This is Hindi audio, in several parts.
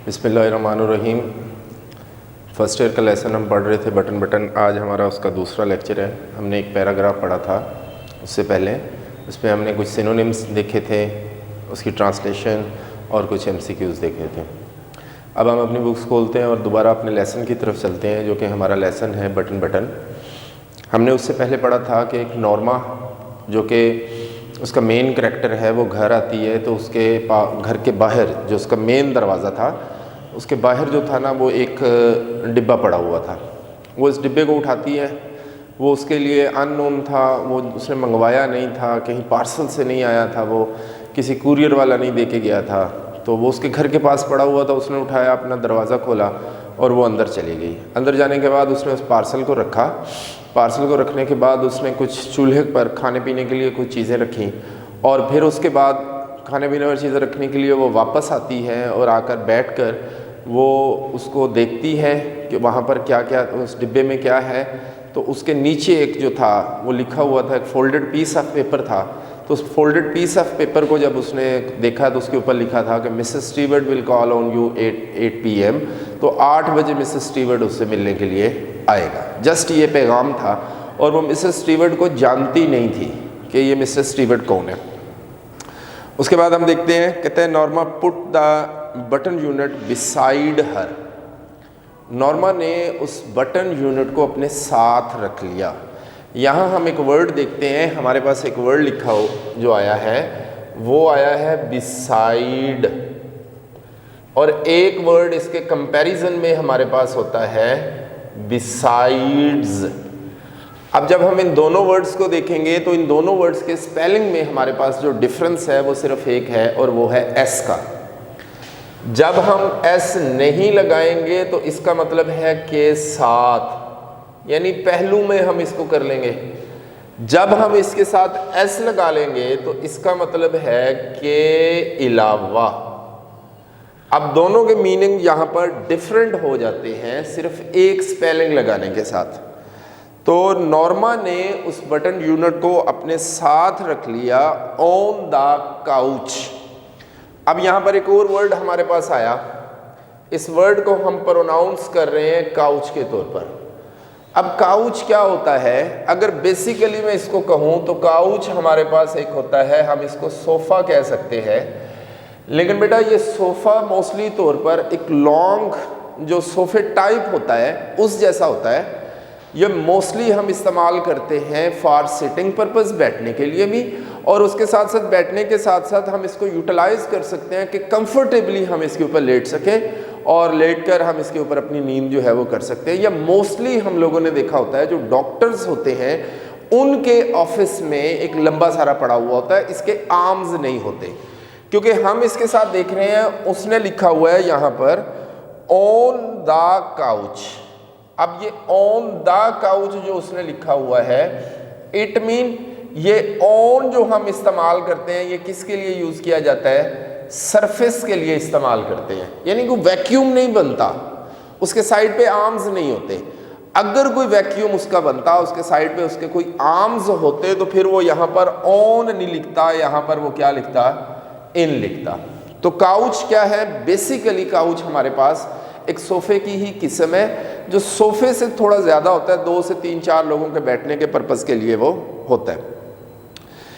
बिस्मिल्लाहिर्रहमानिर्रहीम। फ़र्स्ट ईयर का लेसन हम पढ़ रहे थे बटन बटन। आज हमारा उसका दूसरा लेक्चर है। हमने एक पैराग्राफ पढ़ा था उससे पहले, उस पर हमने कुछ सिनोनिम्स देखे थे, उसकी ट्रांसलेशन और कुछ MCQs देखे थे। अब हम अपनी बुक्स खोलते हैं और दोबारा अपने लेसन की तरफ चलते हैं, जो कि हमारा लेसन है बटन बटन। हमने उससे पहले पढ़ा था कि एक नॉर्मा, जो कि उसका मेन करैक्टर है, वो घर आती है तो उसके घर के बाहर जो उसका मेन दरवाज़ा था, उसके बाहर जो था ना, वो एक डिब्बा पड़ा हुआ था। वो इस डिब्बे को उठाती है। वो उसके लिए अननोन था, वो उसने मंगवाया नहीं था, कहीं पार्सल से नहीं आया था, वो किसी कुरियर वाला नहीं दे के गया था। तो वो उसके घर के पास पड़ा हुआ था। उसने उठाया, अपना दरवाज़ा खोला और वो अंदर चली गई। अंदर जाने के बाद उसने उस पार्सल को रखा। पार्सल को रखने के बाद उसने कुछ चूल्हे पर खाने पीने के लिए कुछ चीज़ें रखी, और फिर उसके बाद खाने पीने वाली चीज़ें रखने के लिए वो वापस आती है और आकर बैठकर वो उसको देखती है कि वहाँ पर क्या क्या, उस डिब्बे में क्या है। तो उसके नीचे एक जो था वो लिखा हुआ था, एक फोल्डेड पीस ऑफ पेपर था। तो उस फोल्डेड पीस ऑफ पेपर को जब उसने देखा तो उसके ऊपर लिखा था कि Mrs Stewart will call on you 8 PM। तो 8 बजे मिसेस स्टीवर्ट उससे मिलने के लिए आएगा। जस्ट ये पैगाम था, और वो मिसेस स्टीवर्ट को जानती नहीं थी कि ये मिसेस स्टीवर्ट कौन है। उसके बाद हम देखते हैं, कहते हैं Norma put the button unit beside her. Norma ने उस बटन यूनिट को अपने साथ रख लिया। यहाँ हम एक वर्ड देखते हैं, हमारे पास एक वर्ड लिखा हो जो आया है, वो आया है बिसाइड, और एक वर्ड इसके कंपैरिजन में हमारे पास होता है बिसाइड्स। अब जब हम इन दोनों वर्ड्स को देखेंगे तो इन दोनों वर्ड्स के स्पेलिंग में हमारे पास जो डिफरेंस है वो सिर्फ एक है, और वो है S का। जब हम S नहीं लगाएंगे तो इसका मतलब है के साथ, यानी पहलू में हम इसको कर लेंगे। जब हम इसके साथ S लगा लेंगे तो इसका मतलब है के अलावा। अब दोनों के मीनिंग यहाँ पर डिफरेंट हो जाते हैं सिर्फ एक स्पेलिंग लगाने के साथ। तो नॉर्मा ने उस बटन यूनिट को अपने साथ रख लिया ऑन द काउच। अब यहाँ पर एक और वर्ड हमारे पास आया। इस वर्ड को हम प्रोनाउंस कर रहे हैं काउच के तौर पर। अब काउच क्या होता है? अगर बेसिकली मैं इसको कहूँ तो काउच हमारे पास एक होता है, हम इसको सोफ़ा कह सकते हैं। लेकिन बेटा ये सोफ़ा मोस्टली तौर पर एक लॉन्ग जो सोफ़े टाइप होता है उस जैसा होता है। ये मोस्टली हम इस्तेमाल करते हैं फॉर सिटिंग पर्पस, बैठने के लिए भी, और उसके साथ साथ बैठने के साथ साथ हम इसको यूटिलाइज कर सकते हैं कि कंफर्टेबली हम इसके ऊपर लेट सकें, और लेट कर हम इसके ऊपर अपनी नींद जो है वो कर सकते हैं। या मोस्टली हम लोगों ने देखा होता है जो डॉक्टर्स होते हैं उनके ऑफिस में एक लंबा सारा पड़ा हुआ होता है, इसके आर्म्स नहीं होते, क्योंकि हम इसके साथ देख रहे हैं उसने लिखा हुआ है यहाँ पर ऑन द काउच। अब ये ऑन द काउच जो उसने लिखा हुआ है, इट मीन ये ऑन जो हम इस्तेमाल करते हैं ये किसके लिए यूज किया जाता है? सरफेस के लिए इस्तेमाल करते हैं, यानी कोई वैक्यूम नहीं बनता, उसके साइड पे आर्म्स नहीं होते। अगर कोई वैक्यूम उसका बनता, उसके साइड पे उसके कोई आर्म्स होते, तो फिर वो यहाँ पर ऑन नहीं लिखता, यहाँ पर वो क्या लिखता? इन लिखता। तो काउच क्या है? बेसिकली काउच हमारे पास एक सोफे की ही किस्म है, जो सोफे से थोड़ा ज्यादा होता है, 2 से 3-4 लोगों के बैठने के पर्पस के लिए वो होता है।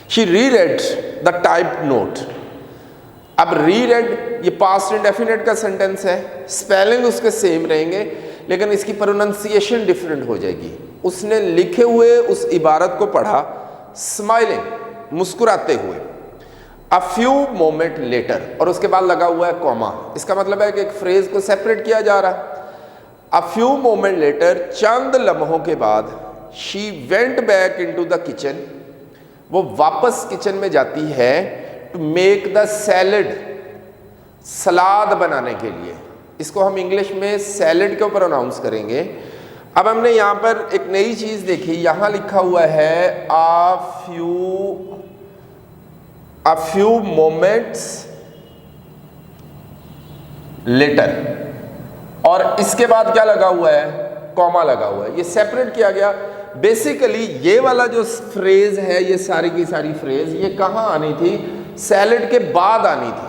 She reread the typed note। अब रीरेड ये पास्ट इंडेफिनिट का सेंटेंस है, स्पेलिंग उसके सेम रहेंगे, लेकिन इसकी प्रोनाउंसिएशन डिफरेंट हो जाएगी। उसने लिखे हुए उस इबारत को पढ़ा स्माइलिंग, मुस्कुराते हुए, अ फ्यू मोमेंट लेटर, और उसके बाद लगा हुआ है कॉमा। इसका मतलब है कि एक फ्रेज को सेपरेट किया जा रहा। अ फ्यू मोमेंट लेटर, चंद लम्हों के बाद, she went back into the kitchen, वो वापस किचन में जाती है, टू मेक द सैलड, सलाद बनाने के लिए। इसको हम इंग्लिश में सैलड को प्रोनाउंस करेंगे। अब हमने यहाँ पर एक नई चीज देखी, यहाँ लिखा हुआ है a few moments later, और इसके बाद क्या लगा हुआ है? कॉमा लगा हुआ है। ये सेपरेट किया गया। बेसिकली ये वाला जो फ्रेज है, ये सारी की सारी फ्रेज ये कहाँ आनी थी? सैलड के बाद आनी थी।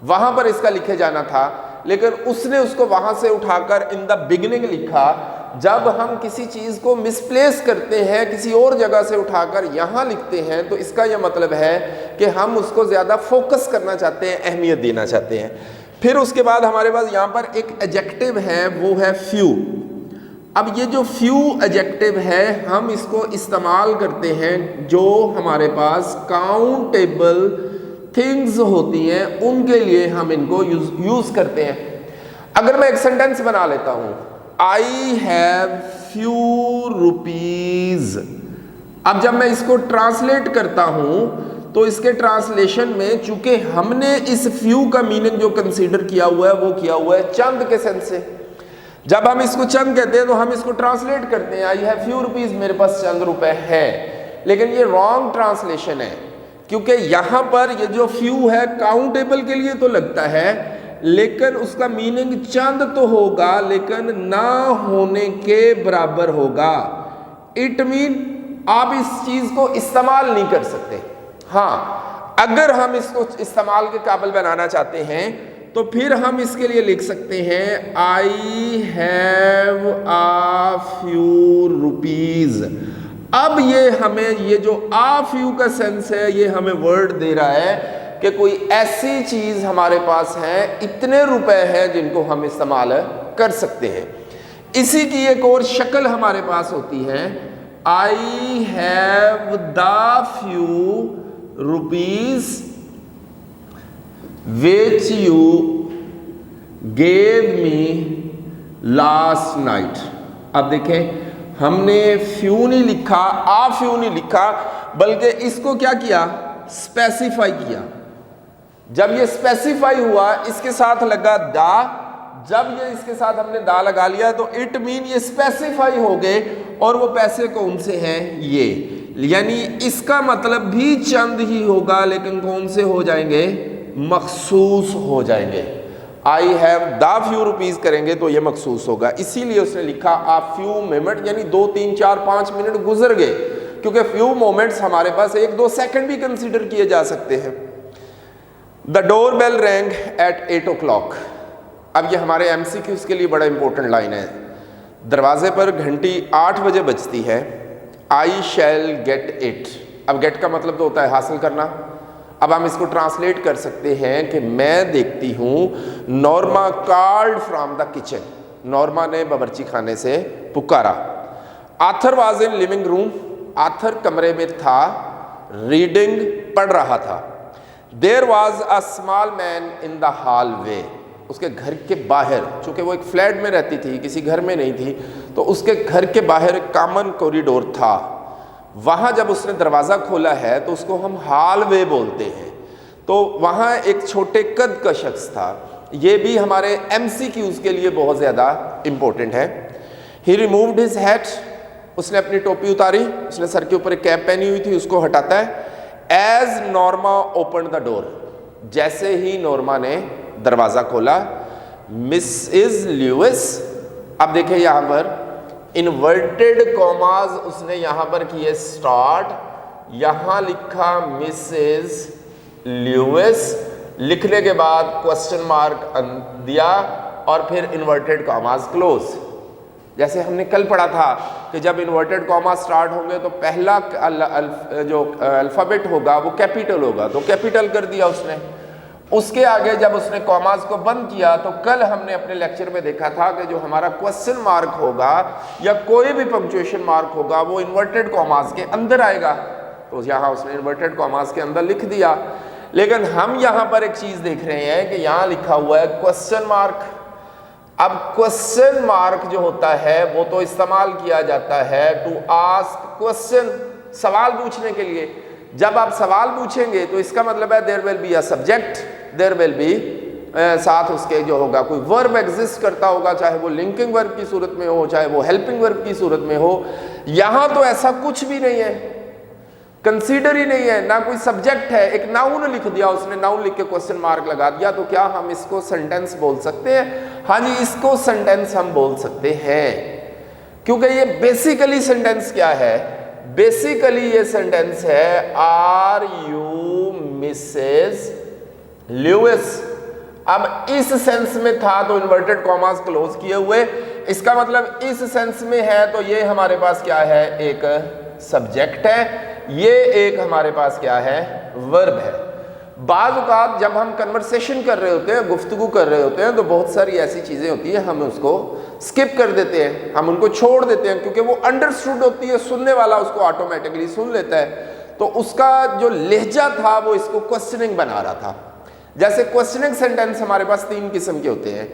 वहां पर इसका लिखे जाना था लेकिन उसने उसको वहां से उठाकर इन द बिगिनिंग लिखा। जब हम किसी चीज को मिसप्लेस करते हैं, किसी और जगह से उठाकर यहां लिखते हैं, तो इसका यह मतलब है कि हम उसको ज्यादा फोकस करना चाहते हैं, अहमियत देना चाहते हैं। फिर उसके बाद हमारे पास यहां पर एक एडजेक्टिव है, वो है फ्यू। अब ये जो फ्यू एडजेक्टिव है, हम इसको इस्तेमाल करते हैं जो हमारे पास काउंटेबल थिंग्स होती हैं, उनके लिए हम इनको यूज करते हैं। अगर मैं एक सेंटेंस बना लेता हूं, आई हैव फ्यू रुपीज। अब जब मैं इसको ट्रांसलेट करता हूं तो इसके ट्रांसलेशन में चूंकि हमने इस फ्यू का मीनिंग जो कंसीडर किया हुआ है वो किया हुआ है चंद के सेंस से। जब हम इसको चंद कहते हैं तो हम इसको ट्रांसलेट करते हैं, आई हैव फ्यू रुपीज, मेरे पास चंद रुपए हैं। लेकिन ये रॉन्ग ट्रांसलेशन है, क्योंकि यहां पर ये जो फ्यू है काउंटेबल के लिए तो लगता है, लेकिन उसका मीनिंग चंद तो होगा लेकिन ना होने के बराबर होगा। इट मीन आप इस चीज को इस्तेमाल नहीं कर सकते। हाँ, अगर हम इसको इस्तेमाल के काबिल बनाना चाहते हैं तो फिर हम इसके लिए लिख सकते हैं I have uh few rupees. अब ये हमें ये जो आ फ्यू का सेंस है, ये हमें वर्ड दे रहा है कि कोई ऐसी चीज हमारे पास है, इतने रुपए हैं जिनको हम इस्तेमाल कर सकते हैं। इसी की एक और शक्ल हमारे पास होती है, I have the few rupees which you gave me last night. अब देखें, हमने फ्यू नहीं लिखा, आ फ्यू नहीं लिखा, बल्कि इसको क्या किया, स्पेसिफाई किया। जब ये स्पेसिफाई हुआ, इसके साथ लगा दा, जब ये इसके साथ हमने दा लगा लिया तो इट मीन ये स्पेसिफाई हो गए, और वो पैसे कौन से हैं, ये। यानी इसका मतलब भी चंद ही होगा, लेकिन कौन से हो जाएंगे, मखसूस हो जाएंगे। I have the few rupees करेंगे तो ये मखसूस होगा। इसीलिए उसने लिखा आ फ्यू मिनट, यानी 2, 3, 4, 5 मिनट गुजर गए, क्योंकि फ्यू मोमेंट्स हमारे पास 1-2 सेकंड भी कंसीडर किए जा सकते हैं। The door bell rang at 8 o'clock। अब ये हमारे MCQs के लिए बड़ा इंपॉर्टेंट लाइन है। दरवाजे पर घंटी 8 बजे बजती है, आई शैल गेट इट। अब गेट का मतलब तो होता है हासिल करना। अब हम इसको ट्रांसलेट कर सकते हैं कि मैं देखती हूं Norma called from the kitchen. Norma ने बावर्ची खाने से पुकारा। Arthur was in living room. Arthur कमरे में था, रीडिंग पढ़ रहा था। There was a small man in the hallway. उसके घर के बाहर, चूंकि वो एक फ्लैट में रहती थी, किसी घर में नहीं थी, तो उसके घर के बाहर एक कॉमन कॉरिडोर था। वहाँ जब उसने दरवाज़ा खोला है तो उसको हम हॉलवे बोलते हैं। तो वहाँ एक छोटे कद का शख्स था। ये भी हमारे MCQs के लिए बहुत ज़्यादा इम्पोर्टेंट है। ही रिमूव्ड हिज हैट। उसने अपनी टोपी उतारी, उसने सर के ऊपर एक कैप पहनी हुई थी, उसको हटाता है। As Norma open the door. जैसे ही नॉर्मा ने दरवाज़ा खोला, मिसेस ल्यूइस। अब देखिए यहाँ पर इन्वर्टेड कॉमास उसने यहां पर किए स्टार्ट, यहां लिखा मिसेस ल्यूइस, लिखने के बाद क्वेश्चन मार्क दिया और फिर इन्वर्टेड कॉमास क्लोज। जैसे हमने कल पढ़ा था कि जब इन्वर्टेड कॉमास स्टार्ट होंगे तो पहला जो अल्फाबेट होगा वो कैपिटल होगा, तो कैपिटल कर दिया उसने। उसके आगे जब उसने कॉमास को बंद किया तो कल हमने अपने लेक्चर में देखा था कि जो हमारा क्वेश्चन मार्क होगा या कोई भी पंक्चुएशन मार्क होगा वो इन्वर्टेड कॉमास के अंदर आएगा। तो यहाँ उसने इन्वर्टेड कॉमास के अंदर लिख दिया। लेकिन हम यहाँ पर एक चीज देख रहे हैं कि यहाँ लिखा हुआ है क्वेश्चन मार्क। अब क्वेश्चन मार्क जो होता है वो तो इस्तेमाल किया जाता है टू आस्क क्वेश्चन, सवाल पूछने के लिए। जब आप सवाल पूछेंगे तो इसका मतलब है there will be a subject, there will be साथ उसके जो होगा कोई वर्ब एग्जिस्ट करता होगा, चाहे वो लिंकिंग वर्ब की सूरत में हो, चाहे वो हेल्पिंग वर्ब की सूरत में हो। यहां तो ऐसा कुछ भी नहीं है, कंसीडर ही नहीं है, ना कोई सब्जेक्ट है। एक नाउन लिख दिया उसने, नाउन लिख के क्वेश्चन मार्क लगा दिया। तो क्या हम इसको सेंटेंस बोल सकते हैं? हाँ जी, इसको सेंटेंस हम बोल सकते हैं, क्योंकि ये बेसिकली सेंटेंस क्या है? बेसिकली ये सेंटेंस है आर यू मिसेस ल्यूइस। अब इस सेंस में था तो इन्वर्टेड कॉमास क्लोज किए हुए, इसका मतलब इस सेंस में है तो ये हमारे पास क्या है, एक सब्जेक्ट है, ये एक हमारे पास क्या है, वर्ब है। बाज़ औक़ात जब हम कन्वर्सेशन कर रहे होते हैं, गुफ्तगू कर रहे होते हैं, तो बहुत सारी ऐसी चीज़ें होती है हम उसको स्किप कर देते हैं, हम उनको छोड़ देते हैं, क्योंकि वो अंडरस्टूड होती है, सुनने वाला उसको ऑटोमेटिकली सुन लेता है। तो उसका जो लहजा था वो इसको क्वेश्चनिंग बना रहा था। जैसे क्वेश्चनिंग सेंटेंस हमारे पास 3 किस्म के होते हैं।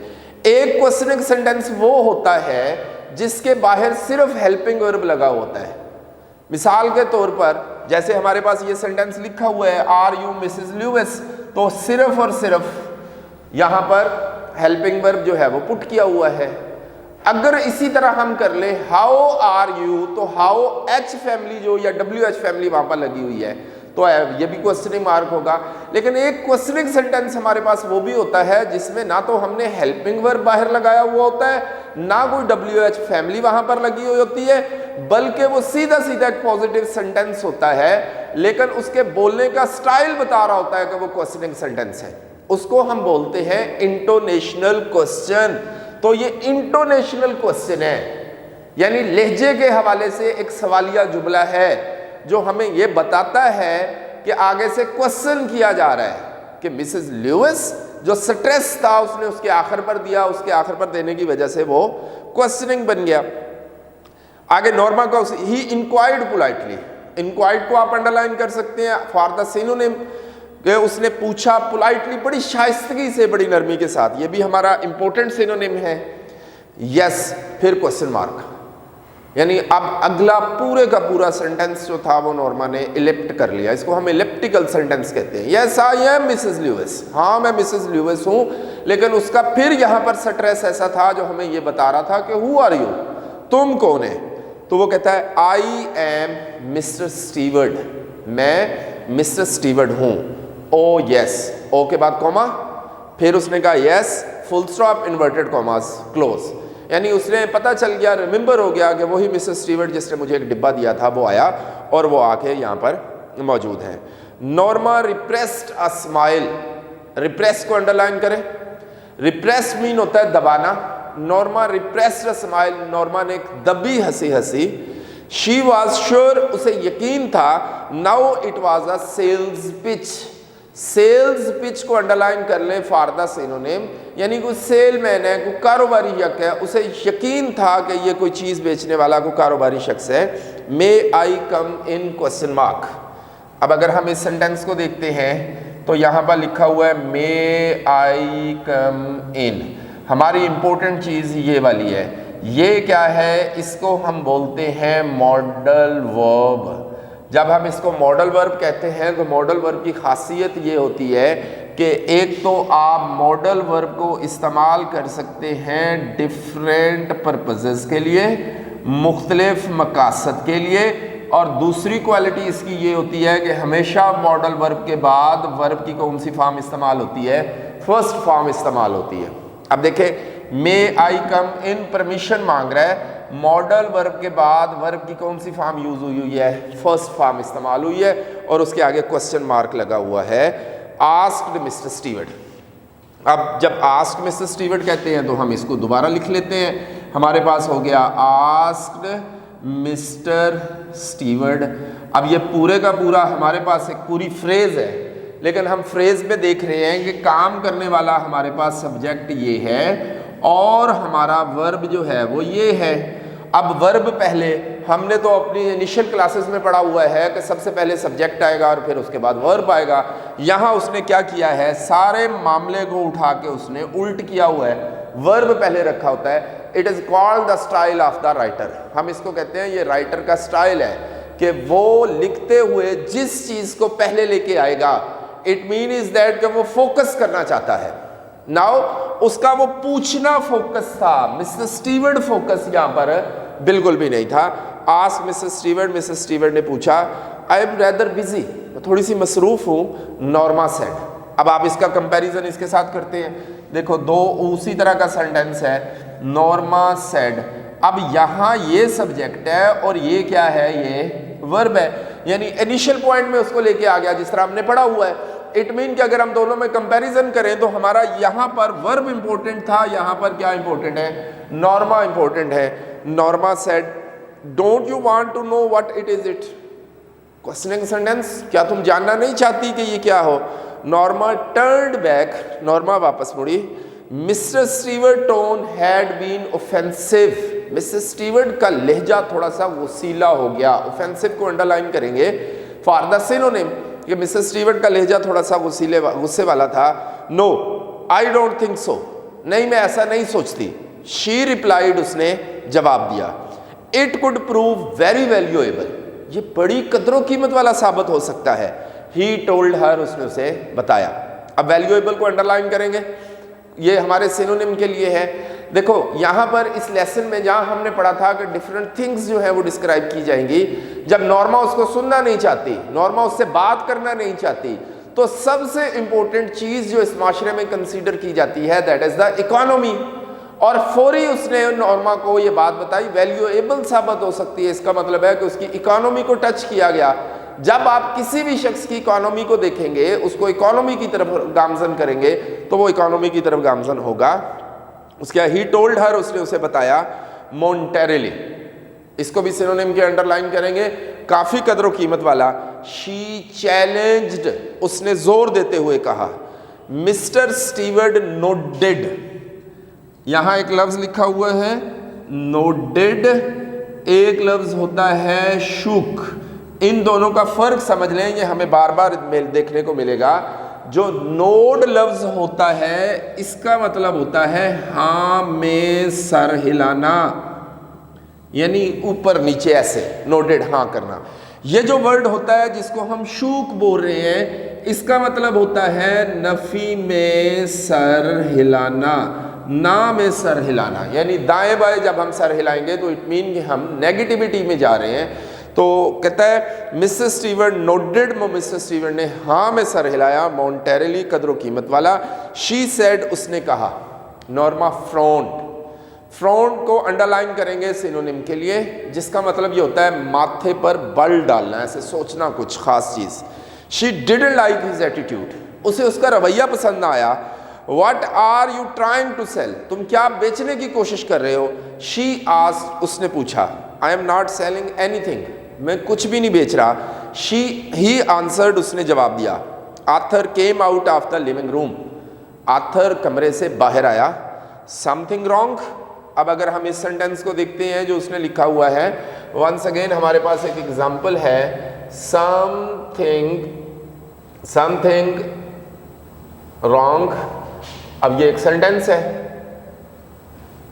एक क्वेश्चनिंग सेंटेंस वो होता है जिसके बाहर सिर्फ हेल्पिंग वर्ब लगा होता है। मिसाल के तौर पर जैसे हमारे पास ये सेंटेंस लिखा हुआ है, आर यू मिसेस ल्यूइस, तो सिर्फ और सिर्फ यहाँ पर हेल्पिंग वर्ब जो है वो पुट किया हुआ है। अगर इसी तरह हम कर ले हाउ आर यू, तो हाउ एच फैमिली जो या डब्ल्यू एच फैमिली वहां पर लगी हुई है, तो ये भी क्वेश्चनिंग मार्क होगा। लेकिन एक क्वेश्चनिंग सेंटेंस हमारे पास वो भी होता है जिसमें ना तो हमने हेल्पिंग वर्ब बाहर लगाया हुआ होता है, ना कोई डब्ल्यू एच फैमिली वहां पर लगी हुई होती है, बल्कि वो सीधा सीधा एक पॉजिटिव सेंटेंस होता है, लेकिन उसके बोलने का स्टाइल बता रहा होता है कि वो क्वेश्चनिंग सेंटेंस है। उसको हम बोलते हैं इंटोनेशनल क्वेश्चन। तो ये इंटोनेशनल क्वेश्चन है, यानी लहजे के हवाले से एक सवालिया जुमला है जो हमें ये बताता है कि आगे से क्वेश्चन किया जा रहा है कि मिसेस ल्यूइस जो स्ट्रेस था उसने उसके आखिर पर दिया, उसके आखिर पर देने की वजह से वो क्वेश्चनिंग बन गया। आगे नॉर्मा का ही इंक्वायर्ड पोलाइटली, इंक्वायर्ड को आप अंडरलाइन कर सकते हैं फॉर द सिनोनिम, उसने पूछा पोलाइटली, बड़ी शाइस्तगी से, बड़ी नरमी के साथ, ये भी हमारा इंपॉर्टेंट सिनोनिम है। यस, फिर क्वेश्चन मार्क, यानी अब अगला पूरे का पूरा सेंटेंस जो था वो नॉर्मा ने इलिप्ट कर लिया। इसको हम इलिप्टिकल सेंटेंस कहते हैं। Yes I am Mrs Lewis, हाँ मैं मिसेस ल्यूइस हूँ, लेकिन उसका फिर यहाँ पर स्ट्रेस ऐसा था जो हमें ये बता रहा था कि हु आर यू, तुम कौन है। तो वो कहता है आई एम मिस्टर स्टीवर्ड, मैं मिस्टर स्टीवर्ड हूँ। ओ यस, ओ के बाद कॉमा, फिर उसने कहा yes full stop inverted commas close, यानी उसने पता चल गया, रिमेंबर हो गया कि वही मिसेस स्टीवर्ट जिसने मुझे एक डिब्बा दिया था वो आया और वो आके यहाँ पर मौजूद है। Norma repressed a smile, repress को अंडरलाइन करें, रिप्रेस मीन होता है दबाना। Norma repressed a smile, Norma ने एक दबी हंसी हंसी। शी वॉज श्योर, उसे यकीन था। Now it was a sales pitch, sales pitch को अंडरलाइन कर लें फॉर द सिनोनिम, यानी कोई सेलमैन है, कोई कारोबारी यक है, उसे यकीन था कि ये कोई चीज़ बेचने वाला कोई कारोबारी शख्स है। मे आई कम इन क्वेश्चन मार्क। अब अगर हम इस सेंटेंस को देखते हैं तो यहाँ पर लिखा हुआ है मे आई कम इन। हमारी इंपॉर्टेंट चीज़ ये वाली है, ये क्या है, इसको हम बोलते हैं मॉडल वर्ब। जब हम इसको मॉडल वर्ब कहते हैं तो मॉडल वर्ब की खासियत ये होती है कि एक तो आप मॉडल वर्ब को इस्तेमाल कर सकते हैं डिफरेंट पर्पसेस के लिए, मुख्तलिफ मकासद के लिए, और दूसरी क्वालिटी इसकी ये होती है कि हमेशा मॉडल वर्ब के बाद वर्ब की कौन सी फॉर्म इस्तेमाल होती है, फर्स्ट फॉर्म इस्तेमाल होती है। अब देखें, मे आई कम इन परमिशन मांग रहा है, मॉडल वर्ब के बाद वर्ब की कौन सी फॉर्म यूज हुई है, फर्स्ट फॉर्म इस्तेमाल हुई है, और उसके आगे क्वेश्चन मार्क लगा हुआ है, आस्क्ड मिस्टर स्टीवर्ट। अब जब आस्क्ड मिस्टर स्टीवर्ट कहते हैं तो हम इसको दोबारा लिख लेते हैं। हमारे पास हो गया आस्क्ड मिस्टर स्टीवर्ट। अब ये पूरे का पूरा हमारे पास एक पूरी फ्रेज है, लेकिन हम फ्रेज में देख रहे हैं कि काम करने वाला हमारे पास सब्जेक्ट ये है और हमारा वर्ब जो है वो ये है। अब वर्ब पहले हमने तो अपनी इनिशियल क्लासेस में पढ़ा हुआ है कि सबसे पहले सब्जेक्ट आएगा और फिर उसके बाद वर्ब आएगा। यहाँ उसने क्या किया है, सारे मामले को उठा के उसने उल्ट किया हुआ है, वर्ब पहले रखा होता है। It is called the style of the writer. हम इसको कहते हैं ये राइटर का स्टाइल है कि वो लिखते हुए जिस चीज़ को पहले लेके आएगा, इट मीन इज दैट कि वो फोकस करना चाहता है। नाउ उसका वो पूछना फोकस था, मिस्टर स्टीवर्ट फोकस यहाँ पर बिल्कुल भी नहीं था। Ask Mrs Stewart, Mrs Stewart ने पूछा आई एम रैदर बिजी, मैं थोड़ी सी मसरूफ हूँ, नॉर्मा सेड। अब आप इसका कंपैरिजन इसके साथ करते हैं, देखो दो उसी तरह का सेंटेंस है, नॉर्मा सेड। अब यहाँ ये सब्जेक्ट है और ये क्या है, ये वर्ब है, यानी इनिशियल पॉइंट में उसको लेके आ गया जिस तरह हमने पढ़ा हुआ है। इट मीन कि अगर हम दोनों में कंपैरिजन करें तो हमारा यहां पर वर्ब इंपॉर्टेंट था, यहां पर क्या इंपॉर्टेंट है, नॉर्मा इंपॉर्टेंट है। Norma said don't you want to know what it is it, questioning sentence, क्या तुम जानना नहीं चाहती कि ये क्या हो। नॉर्मा टर्न्ड बैक, नॉर्मा वापस मुड़ी। Mister Stewart tone had been offensive, mister Stewart का लहजा थोड़ा सा वसीला हो गया। ऑफेंसिव को अंडरलाइन करेंगे फॉर द सिनोनिम कि मिस्टर स्टीवर्ट का लहजा थोड़ा सा गुस्से वाला था। No I don't think so, नहीं मैं ऐसा नहीं सोचती। शी रिप्लाइड, उसने जवाब दिया। It could prove very valuable, ये बड़ी कदरों कीमत वाला साबित हो सकता है। ही टोल्ड हर, उसने उसे बताया। अब वैल्यूएबल को अंडरलाइन करेंगे, ये हमारे सिनोनिम के लिए है। देखो यहां पर इस लेसन में जहां हमने पढ़ा था कि डिफरेंट थिंग्स जो है वो डिस्क्राइब की जाएंगी, जब नॉर्मा उसको सुनना नहीं चाहती, नॉर्मा उससे बात करना नहीं चाहती, तो सबसे इंपॉर्टेंट चीज जो इस माशरे में कंसीडर की जाती है दैट इज द इकोनॉमी। और फौरी उसने नॉर्मा को ये बात बताई, वैल्यूएबल साबित हो सकती है, इसका मतलब है कि उसकी इकोनॉमी को टच किया गया। जब आप किसी भी शख्स की इकोनॉमी को देखेंगे, उसको इकोनॉमी की तरफ गामजन करेंगे, तो वो इकोनॉमी की तरफ गामजन होगा। उसके ही टोल्ड हर, उसने उसे बताया। मोनेटरीली, इसको भी सिनोनिम के अंडरलाइन करेंगे, काफी कदर कीमत वाला। शी चैलेंज्ड, उसने जोर देते हुए कहा। मिस्टर स्टीवर्ट नोडेड, यहां एक लफ्ज लिखा हुआ है नोडेड, एक लफ्ज होता है शुक। इन दोनों का फर्क समझ लें, ये हमें बार बार देखने को मिलेगा। जो नोड लफ्ज होता है इसका मतलब होता है हाँ में सर हिलाना, यानी ऊपर नीचे ऐसे नोडेड हाँ करना। ये जो वर्ड होता है जिसको हम शूक बोल रहे हैं, इसका मतलब होता है नफी में सर हिलाना, ना में सर हिलाना, यानी दाएं बाएं जब हम सर हिलाएंगे तो इट मीन कि हम नेगेटिविटी में जा रहे हैं। तो कहता है mister Stewart nodded, mister Stewart ने हाँ में सर हिलाया। मोनेटरीली, कदर कीमत वाला। शी सेड, उसने कहा। नॉर्मा फ्रॉन्ट, फ्रॉन्ट को अंडरलाइन करेंगे सिनोनिम के लिए, जिसका मतलब ये होता है माथे पर बल डालना, ऐसे सोचना कुछ खास चीज। She didn't like his attitude, उसे उसका रवैया पसंद ना आया। What are you trying to sell? तुम क्या बेचने की कोशिश कर रहे हो? She asked, उसने पूछा। I am not selling anything, मैं कुछ भी नहीं बेच रहा। He answered, उसने जवाब दिया। Arthur came out of the living room, Arthur कमरे से बाहर आया। Something wrong? अब अगर हम इस सेंटेंस को देखते हैं जो उसने लिखा हुआ है, once again हमारे पास एक एग्जाम्पल है, something wrong। अब ये एक सेंटेंस है,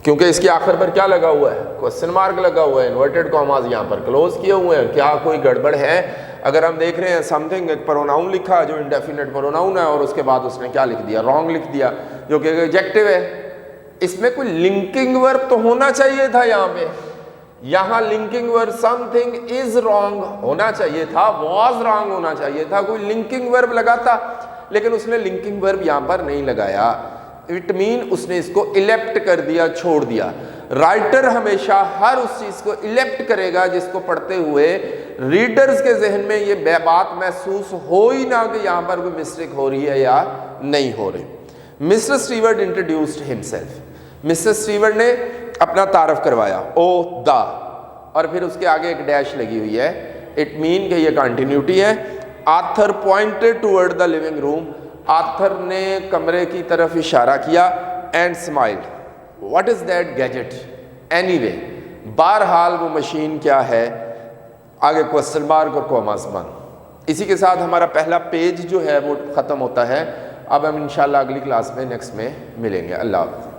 क्योंकि इसके आखिर पर क्या लगा हुआ है, क्वेश्चन मार्क लगा हुआ है, इन्वर्टेड कॉमास यहाँ पर क्लोज किए हुए हैं। क्या कोई गड़बड़ है? अगर हम देख रहे हैं समथिंग, एक प्रोनाउन लिखा जो इंडेफिनेट प्रोनाउन है, और उसके बाद उसने क्या लिख दिया, रॉन्ग लिख दिया, जो कि एडजेक्टिव है। इसमें कोई लिंकिंग वर्ब तो होना चाहिए था यहाँ पे, यहाँ linking verb something is wrong होना चाहिए था, वॉज रॉन्ग होना चाहिए था, कोई लिंकिंग वर्ब लगाता, लेकिन उसने लिंकिंग वर्ब यहाँ पर नहीं लगाया। इट मीन उसने इसको इलेप्ट कर दिया, छोड़ दिया। राइटर हमेशा हर उस चीज को इलेप्ट करेगा जिसको पढ़ते हुए रीडर्स के जहन में ये बात महसूस हो ही ना कि यहाँ पर कोई मिस्टेक हो रही है या नहीं हो रही। Mister Stewart introduced himself, mister Stewart ने अपना तारफ करवाया। ओ द, और फिर उसके आगे एक डैश लगी हुई है, इट मीन कि ये कंटिन्यूटी है। Arthur pointed toward the living room, Arthur ने कमरे की तरफ इशारा किया। And smiled, what is that gadget anyway, बहरहाल वो मशीन क्या है, आगे क्वेश्चन मार्क और कॉमास बंद। इसी के साथ हमारा पहला पेज जो है वो ख़त्म होता है। अब हम इंशाल्लाह अगली क्लास में नेक्स्ट में मिलेंगे। अल्लाह हाफ़िज़।